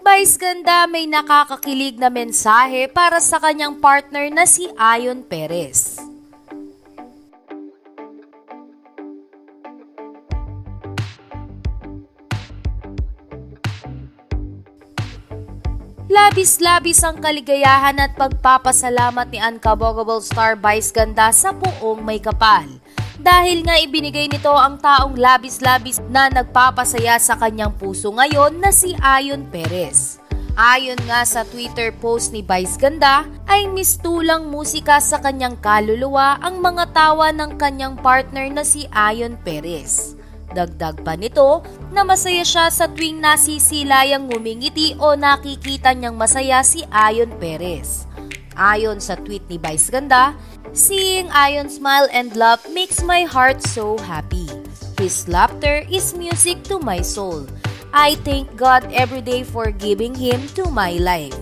Vice ganda, may nakakakilig na mensahe para sa kanyang partner na si Ayon Perez. Labis-labis ang kaligayahan at pagpapasalamat ni Uncoverable star Vice ganda sa buong may kapal. Dahil nga ibinigay nito ang taong labis-labis na nagpapasaya sa kanyang puso ngayon na si Ayon Perez. Ayon nga sa Twitter post ni Vice ganda, ay mistulang musika sa kanyang kaluluwa ang mga tawa ng kanyang partner na si Ayon Perez. Dagdag pa nito na masaya siya sa tuwing nasisilayang ngumingiti o nakikita niyang masaya si Ayon Perez. Ayon sa tweet ni Vice ganda, "Seeing Ayon smile and laugh makes my heart so happy. His laughter is music to my soul. I thank God every day for giving him to my life."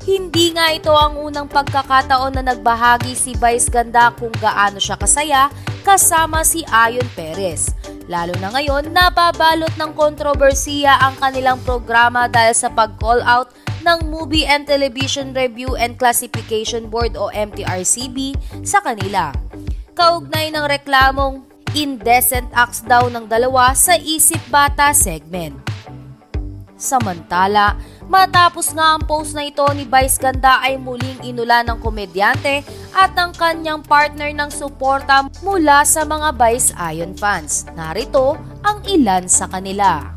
Hindi nga ito ang unang pagkakataon na nagbahagi si Vice ganda kung gaano siya kasaya kasama si Ayon Perez. Lalo na ngayon, nababalot ng kontrobersiya ang kanilang programa dahil sa pag-call out ng Movie and Television Review and Classification Board o MTRCB sa kanila. Kaugnay ng reklamong indecent acts daw ng dalawa sa Isip Bata segment. Samantala, matapos nga ang post na ito ni Vice ganda ay muling inula ng komedyante at ang kanyang partner ng suporta mula sa mga Vice Ayon fans. Narito ang ilan sa kanila.